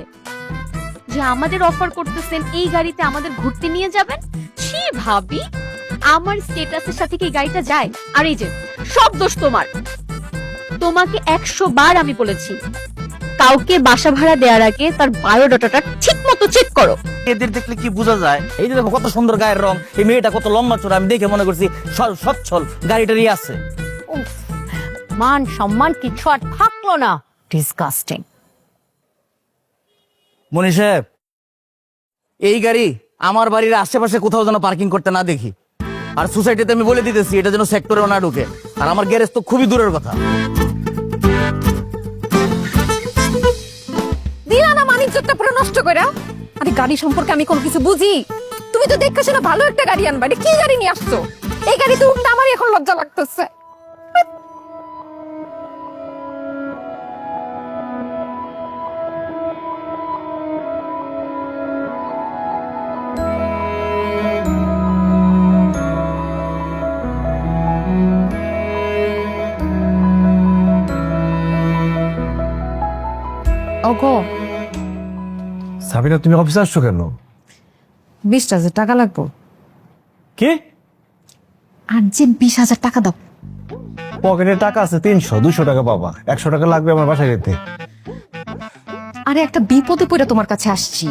যে আমাদের অফার করতেছেন এই গাড়িতে আমাদের ঘুরতে নিয়ে যাবেন? ছি ভাবি, আমার স্ট্যাটাসের সাথে কি গাড়িটা যায়? আর এই যে সব দোষ তোমার। তোমাকে 100 বার আমি বলেছি, কাউকে বাসা ভাড়া দেওয়ার আগে তার বায়োডাটাটা ঠিক মতো চেক করো। এদের দেখলে কি বোঝা যায়? এই যে দেখো কত সুন্দর গায়ের রং, এই মেয়েটা কত লম্বা চড়া, আমি দেখে মনে করছি সচ্ছল, গাড়িটারই আছে। উফ, মান সম্মান কিছু আর থাকলো না। ডিসকাস্টিং। মনি সাহেব, এই গাড়ি আমার বাড়ির আশেপাশে কোথাও যেন পার্কিং করতে না দেখি। আর সোসাইটিতে আমি বলে দিতেছি এটা যেন সেক্টরেও না ঢুকে। আর আমার গ্যারেজ তো খুবই দূরের কথা। দিলা না মানিজ্যটা পুরো নষ্ট করে। আরে গাড়ি সম্পর্কে আমি কোনো কিছু বুঝি? তুমি তো দেখছো না ভালো একটা গাড়ি আনবা, এটা কি গাড়ি নিয়ে আসছো? এই গাড়িতে উঠতে আমারই এখন লজ্জা লাগতেছে। ওগো সাবিনা, তুমি অফিসে আসছো কেন? 20,000 টাকা লাগবো। কি? আর যে 20,000 টাকা দাও। পকেটে টাকা আছে 300, 200 টাকা পাবা, 100 টাকা লাগবে আমার বাসায় যেতে। আরে একটা বিপদে পড়ে তোমার কাছে আসছি।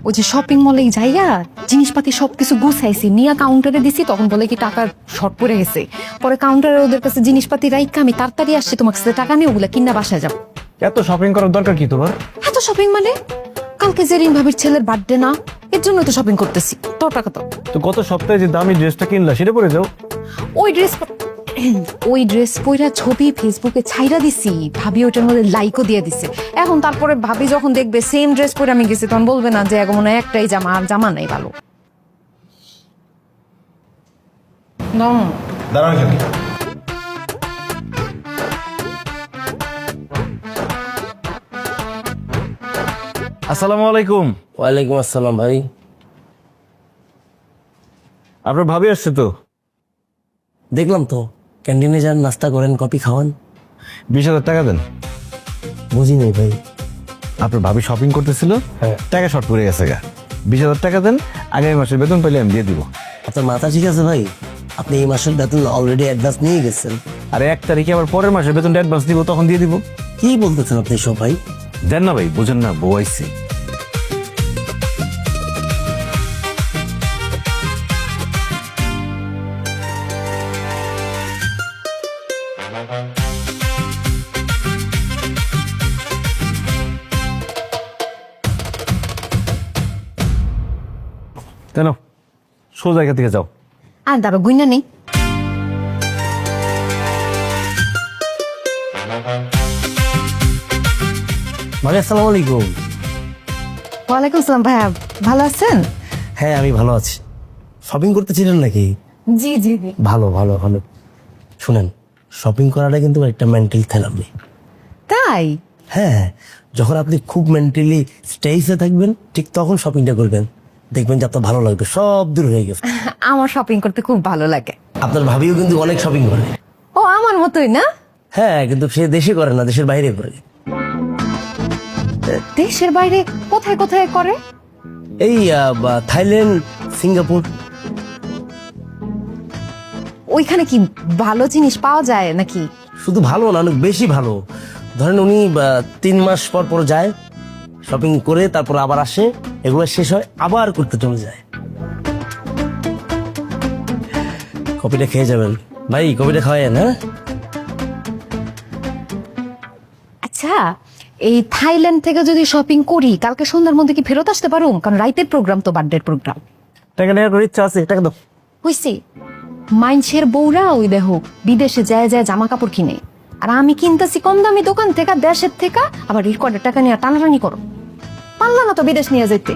ওই যে শপিং মলে যাইয়া জিনিসপাতি সবকিছু গুছাইছি, নিয়া কাউন্টারে দিছি, তখন বলে কি টাকা শর্ট পড়ে গেছে। পরে কাউন্টারে ওদের কাছে জিনিসপাতি রাইখা আমি তাড়াতাড়ি আসছি তোমার কাছে টাকা নিয়ে ওগুলা কিনা বাসায় যাবো। এত শপিং করার দরকার কি তোমার? এত শপিং মানে? কালকে জেরিন ভাবির ছেলের বার্থডে না, এর জন্য তো শপিং করতেছি। তোর টাকা তো তো গত সপ্তাহে যে দামি ড্রেসটা কিনলা সেটা পরে যাও। ওই ড্রেস ওই ড্রেস পইরা ছবি ফেসবুকে ছাইরা দিছি, ভাবি ওটার মধ্যে লাইকও দিয়ে দিছে। এখন তারপরে ভাবি যখন দেখবে সেম ড্রেস পরে আমি গেছি, তখন বলবে না যে এখন মনে হয় একটাই জামা, আর জামা নাই ভালো। দাঁড়ান কেন? আসসালামু আলাইকুম। ওয়ালাইকুম আসসালাম ভাই। আপনার ভাবি আসছে তো? দেখলাম তো, ক্যান্টিনে যান, নাস্তা করেন, কফি খাওয়ান। 20,000 টাকা দেন। বুঝি নাই ভাই। আপনার ভাবি শপিং করতেছিল, হ্যাঁ। টাকা শর্ট পড়ে গেছে গা। 20,000 টাকা দেন, আগামী মাসের বেতন পাইলে আমি দিয়ে দিব। আপনার মাথা ঠিক আছে ভাই? আপনি এই মাসের বেতন অলরেডি অ্যাডভান্স নিয়ে গেছেন। আর 1 তারিখে আবার পরের মাসের বেতনটা অ্যাডভান্স দিব, তখন দিয়ে দিব। কি বলতেছেন আপনি সব ভাই? দেন না ভাই, বুঝেন না, বউ আইছে। কেন সোজা জায়গা থেকে যাও। আর দাঁড়ো, গুইনা নেই। ভাই আসসালামু আলাইকুম। ওয়ালাইকুম আসসালাম। ভাইয়া ভালো আছেন? হ্যাঁ আমি ভালো আছি। শপিং করতেছিলেন নাকি? জি জি জি। ভালো ভালো ভালো। শুনেন, শপিং করাটা কিন্তু একটা মেন্টাল থেরাপি। তাই? হ্যাঁ, যখন আপনি খুব মেন্টালি স্ট্রেসে থাকবেন, ঠিক তখন শপিংটা করবেন, দেখবেন যে আপনার ভালো লাগবে, সব দূর হয়ে গেছে। আমার শপিং করতে খুব ভালো লাগে। আপনার ভাবিও কিন্তু অনেক শপিং করে। ও আমার মতোই না? হ্যাঁ, কিন্তু সে দেশে করে না, দেশের বাইরে করে। দেশের বাইরে কোথায় কোথায় করে? এই থাইল্যান্ড, সিঙ্গাপুর। ওইখানে কি ভালো জিনিস পাওয়া যায় নাকি? শুধু ভালো না, অনেক বেশি ভালো। ধরেন উনি 3 মাস পর পর যায়, শপিং করে তারপর আবার আসে, এগুলো শেষ হয় আবার করতে চলে যায়। কপিটা খেয়ে যাবেন ভাই, কপিটা খাওয়ায়েন। হ্যাঁ আচ্ছা, এই থাইল্যান্ড থেকে যদি শপিং করি, কালকে সন্ধ্যার মধ্যে কি ফেরত আসতে পারুম? কারণ রাইতের প্রোগ্রাম তো, বার্থডের প্রোগ্রাম। টাকা নেওয়ার করে ইচ্ছা আছে, টাকা দাও। হইছে, মাইনছের বউরা ওই দেখো বিদেশে যায় যায় জামা কাপড় কিনে, আর আমি কিনতেছি কম দামি দোকান থেকে, দেশের থেকে, আবার রেকর্ডের টাকা নিয়ে টানাটানি করো। পারলা না তো বিদেশ নিয়ে যেতে।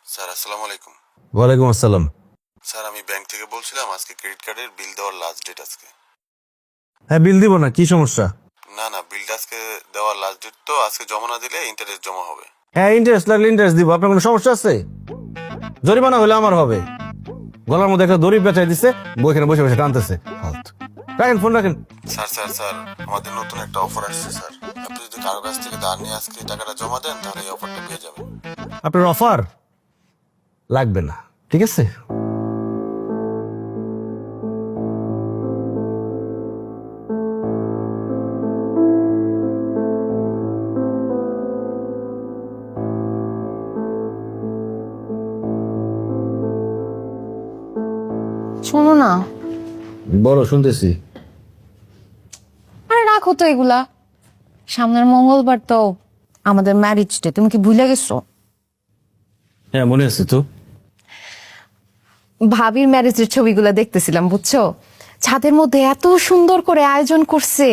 স্যার আসসালামু আলাইকুম। ওয়ালাইকুম আসসালাম। স্যার আমি ব্যাংক থেকে বলছিলাম, আজকে ক্রেডিট কার্ডের বিল দেওয়ার লাস্ট ডেট আজকে। হ্যাঁ, বিল দিব না, কি সমস্যা? না না, বিলটা আজকে দেওয়ার লাস্ট ডেট তো, আজকে জমা না দিলে ইন্টারেস্ট জমা হবে। হ্যাঁ, ইন্টারেস্ট লাগলে ইন্টারেস্ট দিব। আপনার কোনো সমস্যা আছে? জরিমানা হলে আমার হবে। গলার মধ্যে একটা দড়ি পেঁচাই দিছে, বউ এখানে বসে বসে টানতেছে। ফালতু। রাখেন ফোন, রাখেন। স্যার স্যার স্যার আমাদের নতুন একটা অফার আসছে স্যার। আপনি যদি কারো কাছ থেকে ধার নিয়ে আজকে টাকাটা জমা দেন, তাহলে এই অফারটা পেয়ে যাবেন। আপনার অফার লাগবে না, ঠিক আছে? শোনো না। বলো, শুনতেছি। আরে রাখো তো এগুলা, সামনের মঙ্গলবার তো আমাদের ম্যারেজ ডে, তুমি কি ভুলে গেছো? হ্যাঁ, মনে আছে তো। ভাবির ম্যারেজের ছবিগুলো দেখতেছিলাম, বুঝছো? ছাদের মধ্যে এত সুন্দর করে আয়োজন করছে,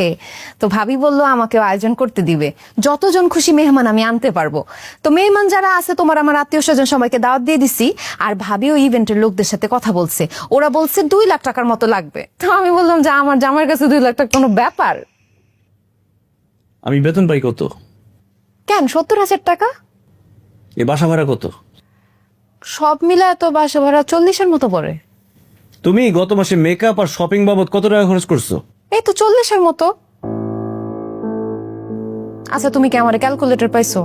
তো ভাবি বললো আমাকেও আয়োজন করতে দিবে, যতজন খুশি মেহমান আমি আনতে পারবো। তো মেহমান যারা আছে তোমার আমার আত্মীয় স্বজন সবাইকে দাওয়াত দিয়ে দিছি। আর ভাবিও ইভেন্টের লোকদের সাথে কথা বলছে, ওরা বলছে 2 লাখ টাকার মতো লাগবে। তো আমি বললাম যে আমার জামাইয়ের কাছে 2 লাখ টাকা কোনো ব্যাপার? আমি বেতন পাই কত? কেন 70,000 টাকা? এ বাসা ভাড়া কত? সব মিলায় তো বাসা ভাড়া 40-এর মতো পড়ে। তুমি গত মাসে মেকআপ আর শপিং বাবদ কত টাকা খরচ করছো? এই তো 40-এর মতো। আচ্ছা তুমি কি আমার ক্যালকুলেটর পাইছো?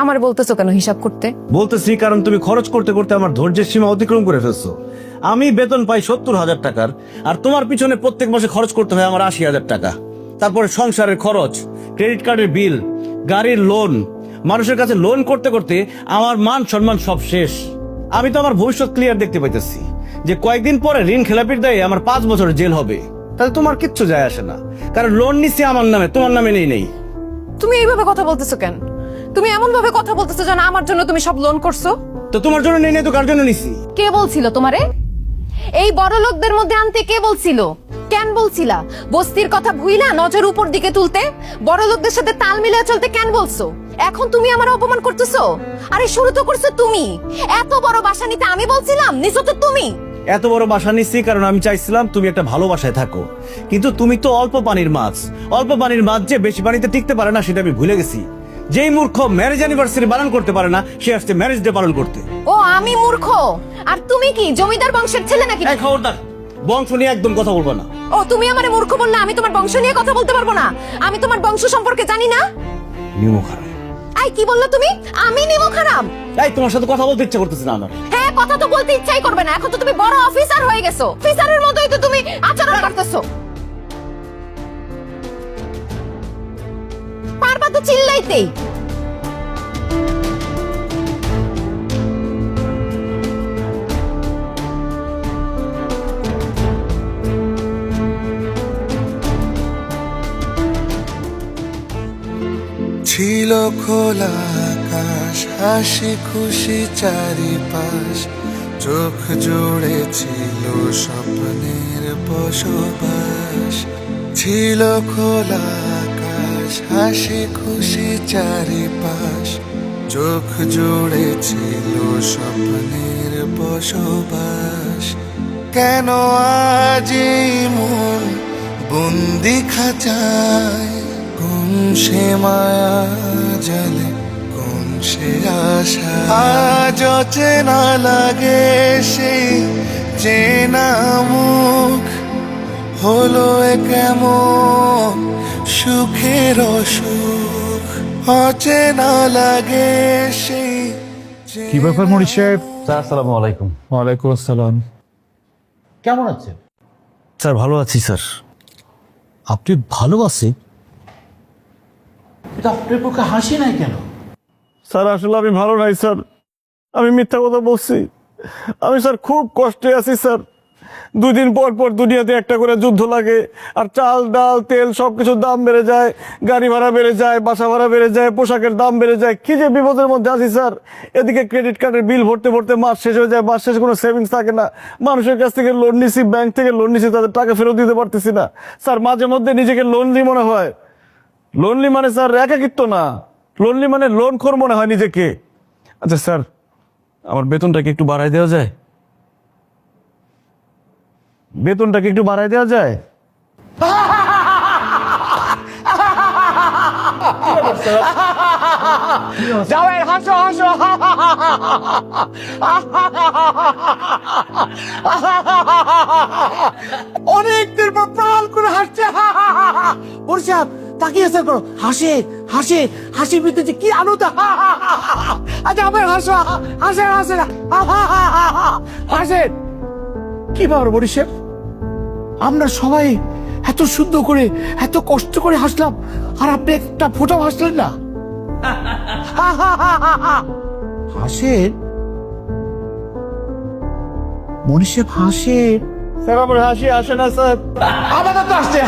আমার বলতেছো কেন হিসাব করতে? বলতেছি কারণ তুমি খরচ করতে করতে আমার ধৈর্যের সীমা অতিক্রম করে ফেলছো। আমি বেতন পাই 70,000 টাকার, আর তোমার পিছনে প্রত্যেক মাসে খরচ করতে হয় আমার 80,000 টাকা। তারপরে সংসারের খরচ, ক্রেডিট কার্ডের বিল, গাড়ির লোন, মানুষের কাছে লোন করতে করতে আমার মান সম্মান সব শেষ। আমি তো আমার ভবিষ্যৎ ক্লিয়ার দেখতে পাইতেছি যে কয়েকদিন পরে ঋণ খেলাপির দায়ে আমার 5 বছরের জেল হবে। তাহলে তোমার কিচ্ছু যায় আসে না, কারণ লোন নিচ্ছি আমার নামে, তোমার নামে নেই। তুমি এইভাবে কথা বলতেছো কেন? তুমি এমন ভাবে কথা বলতেছো যেন আমার জন্য তুমি সব লোন করছো। তো তোমার জন্য নেই তো কার জন্য নিছি? কে বলছিল তোমারে এই বড় লোকদের মধ্যে আনতে? কে বলছিল? কেন বলছিলা? বস্তির কথা ভুইলা নজর উপর দিকে তুলতে, বড় লোকদের সাথে তাল মিলিয়ে চলতে কেন বলছো? এখন তুমি আমার অপমান করতেছো। আরে শুরু তো করছো তুমি। এত বড় বাসা নিতে আমি বলছিলাম, নিছো তো তুমি। এত বড় বাসা নিচ্ছি কারণ আমি চাইছিলাম তুমি একটা ভালো বাসায় থাকো, কিন্তু তুমি তো অল্প পানির মাছ। অল্প পানির মাছ যে বেশি পানিতে টিকতে পারে না সেটা আমি ভুলে গেছি। যেই মূর্খ ম্যারেজ অ্যানিভার্সারি পালন করতে পারে না, সে আসছে ম্যারেজ ডে পালন করতে। ও আমি মূর্খ, আর তুমি কি জমিদার বংশের ছেলে নাকি? এই খবরদার, বংশ নিয়ে একদম কথা বলবো না। ও তুমি আমারে মূর্খ বললে, আমি তোমার বংশ নিয়ে কথা বলতে পারবো না? আমি তোমার বংশ সম্পর্কে জানি না। নিমো খারাপ। আই কি বললো তুমি? আমি নিমো খারাপ? এই তোমার সাথে কথা বলতে ইচ্ছা করতেছে না আমার। হ্যাঁ, কথা তো বলতে ইচ্ছাই করবে না। এখন তো তুমি বড় অফিসার হয়ে গেছো, অফিসারের মতোই তো তুমি আচরণ করতেছো। পারবা তো চিল্লাইতেই। ছিল খোলা আকাশ, হাসি খুশি চারিপাশ, চোখ জুড়ে ছিল স্বপ্নের বসবাস। ছিল খোলা আকাশ, হাসি খুশি চারিপাশ, চোখ জুড়ে ছিল স্বপ্নের বসবাস। কেন আজ এই মন বন্দি খাঁচায়? কোন সে মায়া জালে, কোন সে আশা? আজ চেনা লাগে সেই চেনা মুখ, হলো এ কেমন সুখের অসুখ। অচেনা লাগে সেই। কি ব্যাপার মনিশ সাহেব? স্যার আসসালামু আলাইকুম। ওয়ালাইকুম আসসালাম। কেমন আছেন? স্যার ভালো আছি স্যার। আপনি ভালো আছেন? কিন্তু আপনার পক্ষে হাসি নাই কেন? স্যার আসলে আমি ভালো নাই স্যার, আমি মিথ্যা কথা বলছি। আমি স্যার খুব কষ্টে আছি স্যার। 2 দিন পর পর দুনিয়াতে একটা করে যুদ্ধ লাগে, আর চাল ডাল তেল সবকিছুর দাম বেড়ে যায়, গাড়ি ভাড়া বেড়ে যায়, বাসা ভাড়া বেড়ে যায়, পোশাকের দাম বেড়ে যায়। কি যে বিপদের মধ্যে আছি স্যার। এদিকে ক্রেডিট কার্ডের বিল ভরতে ভরতে মাস শেষ হয়ে যায়, মাস শেষে কোনো সেভিংস থাকে না। মানুষের কাছ থেকে লোন নিছি, ব্যাংক থেকে লোন নিছি, তাদের টাকা ফেরত দিতে পারতেছি না স্যার। মাঝে মধ্যে নিজেকে লোনলি মনে হয়। লোনলি মানে স্যার একাকিত্ব না, লোনলি মানে লোন খোর মনে হয় নিজেকে। আচ্ছা স্যার, আমার বেতনটাকে একটু বাড়ায় দেওয়া যায়? বেতনটাকে একটু বাড়ায় দেওয়া যায়? যাওয়ার হাসো হাসো। অনেকদিন পর প্রাণ করে হাসছে। পরিষদ তাকিয়ে আছে করো, হাসে হাসে হাসির ভিতরে যে কি আনন্দ। আচ্ছা আমার হাসো, হাসে হাসে হাসেন। কি ব্যাপার পরিষদ, আমরা সবাই এত সুন্দর করে এত কষ্ট করে হাসলাম, আর আপনি একটা ফোঁটাও হাসলেন না। হাসেন মনীষে, হাসেন। স্যার আমার হাসি আসে না স্যার। আমাদের তো আসছে।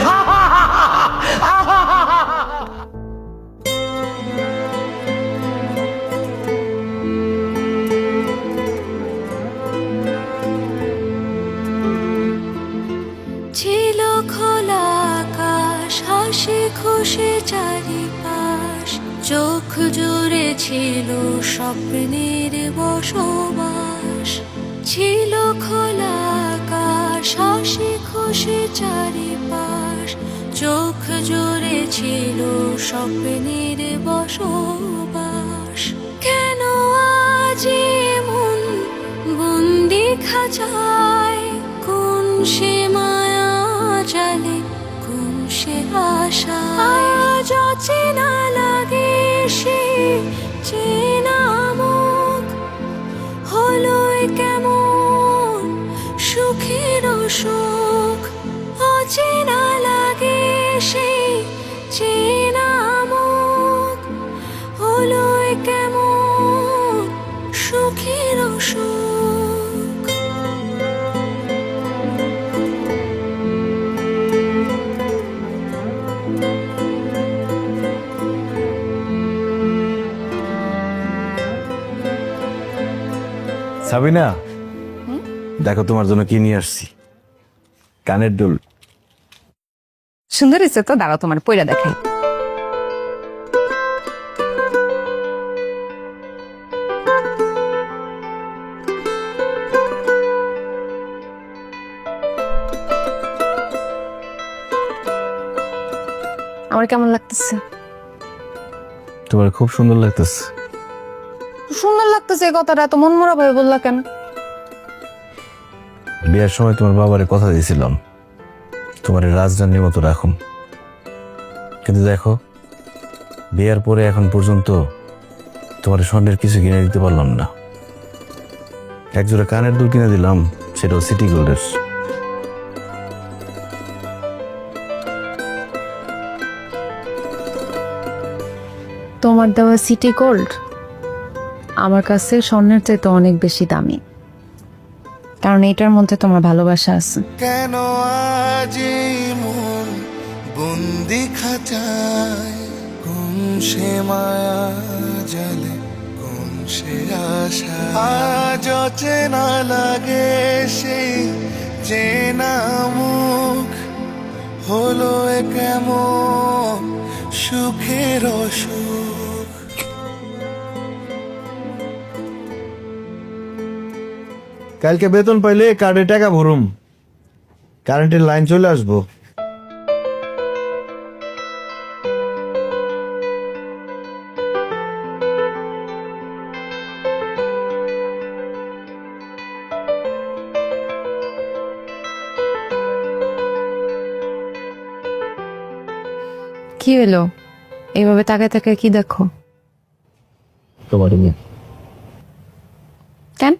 ছিল ছিল স্বপ্নের বসবাস, ছিল খোলা আকাশ, হাসি খুশি চারিপাশ, চোখ জুড়ে ছিল স্বপ্নের বসবাস। কেন আজ মন বন্দি খাঁচায়, কোন সে মায়া জালে, কোন সে আশা, আজ অচেনা লাগে সে চেনা মুখ, হলো কেমন সুখের সুখ, অচেনা লাগে সে চেনা মুখ, হলো কেমন সুখের সুখ। সাবিনা, দেখো তোমার জন্য কি নিয়ে আসছি, কানের দুল। সুন্দর হয়েছে তো, দাঁড়াও তোমার পয়রা দেখাই। আমার কেমন লাগতেছে? তোমার খুব সুন্দর লাগতেছে। সুন্দর লাগতেছে এই কথাটা এত মন মরা ভাবে বললা কেন? বিয়ের সময় তোমার বাবারে কথা দিয়েছিলাম তোমার রাজধানীর মতো রাখুন, কিন্তু দেখো বিয়ের পরে এখন পর্যন্ত তোমার স্বর্ণের কিছু কিনে দিতে পারলাম না। একজোড়া কানের দুল কিনে দিলাম, সেটাও সিটি গোল্ডের। তোমার দেওয়া সিটি গোল্ড আমার কাছে স্বর্ণের চাইতে অনেক বেশি দামি, কারণ এটার মধ্যে তোমার ভালোবাসা আছে। কেন আজ মন বন্দি খাঁচায়, কোন সে মায়া জালে, কোন সে আশা, আজ অচেনা লাগে সেই চেনা মুখ, হলো কেমন সুখের সুখ। কালকে বেতন পাইলে কার্ডে টাকা ভরুম, কারেন্টের লাইন চলে আসবো। কি হলো এইভাবে তাকায় তাকায় কি দেখো? তোমার নিয়ে কেন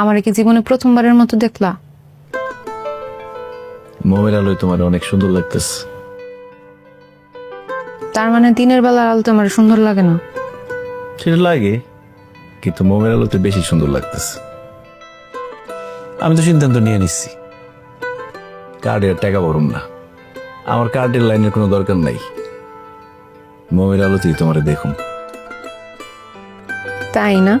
আমার কি জীবনে প্রথমবারের মতো দেখলা? মোমের আলোয় তোমার অনেক সুন্দর লাগতেছে। তার মানে দিনের বেলা আলো তোমার সুন্দর লাগে না? সেটা লাগে, কিন্তু মোমের আলোতে বেশি সুন্দর লাগতেছে। আমি তো সিদ্ধান্ত নিয়ে নিচ্ছি, কার্ডে আর টাকা ভরুম না। আমার কার্ডের লাইনের কোনো দরকার নাই, মোমের আলোতেই তোমারে দেখুন। তাই না?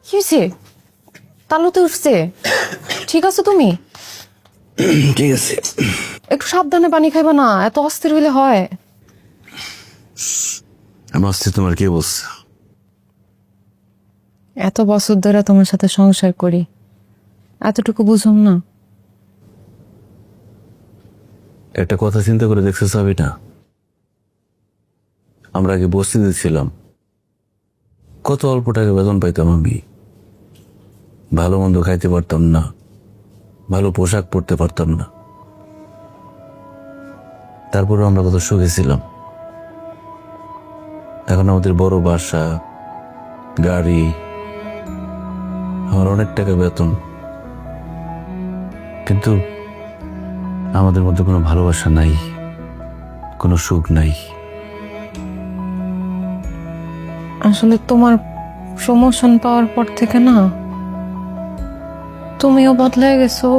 কি হয়েছে? তালুতে উঠছে? ঠিক আছে তুমি? ঠিক আছে, একটু সাবধানে পানি খাইবা না, এত অস্থির হইলে হয়। আমি আসছি। তোমার কে বলছে? এত বছর ধরে তোমার সাথে সংসার করি, এতটুকু বুঝুম না? একটা কথা চিন্তা করে দেখছো সাবিনা, আমরা আগে বস্তিতে ছিলাম, কত অল্প টাকা বেতন পাইতাম আমি, ভালো মন্দ খাইতে পারতাম না, ভালো পোশাক পরতে পারতাম না, তারপরে আমরা কত সুখে ছিলাম। এখন আমাদের বড় বাসা, গাড়ি, আমার অনেক টাকা বেতন, কিন্তু আমাদের মধ্যে কোনো ভালোবাসা নাই, কোনো সুখ নাই। আসলে তোমার প্রমোশন পাওয়ার পর থেকে না, তুমিও বদলে গেছো,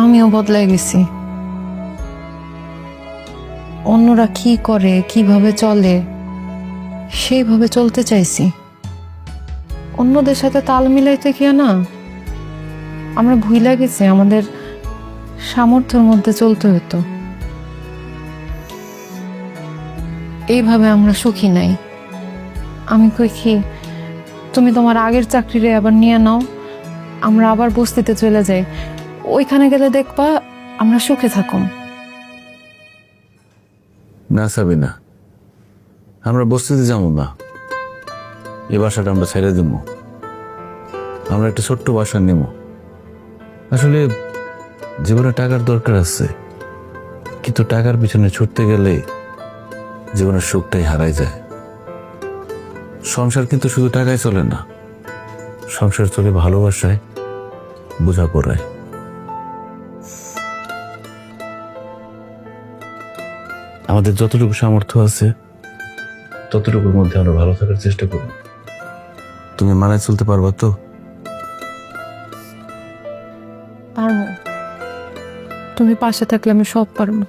আমিও বদলে গেছি। অন্যরা কি করে, কিভাবে চলে, সেইভাবে চলতে চাইছি। অন্যদের সাথে তাল মিলাইতে গিয়ে না, আমরা ভুইলা গেছি আমাদের সামর্থ্যের মধ্যে চলতে হতো। এইভাবে আমরা সুখী নাই। আমি কই কি, তুমি তোমার আগের চাকরিরে আবার নিয়ে নাও, আমরা আবার বস্তিতে চলে যাই, ওইখানে গেলে দেখবা আমরা সুখে থাকুম। না সাবিনা, আমরা বস্তিতে যাবো না, এই বাসাটা আমরা ছেড়ে দেব, আমরা একটা ছোট্ট বাসা নেব। আসলে জীবনে টাকার দরকার আছে, কিন্তু টাকার পিছনে ছুটতে গেলে জীবনের সুখটাই হারাই যায়। সংসার কিন্তু শুধু টাকায় চলে না, সংসার চলে ভালোবাসায়, বোঝাপড়ায়। আমাদের যতটুকু সামর্থ্য আছে ততটুকুর মধ্যে আমরা ভালো থাকার চেষ্টা করব। তুমি মানায় চলতে পারবা তো? পারবো, তুমি পাশে থাকলে আমি সব পারবো।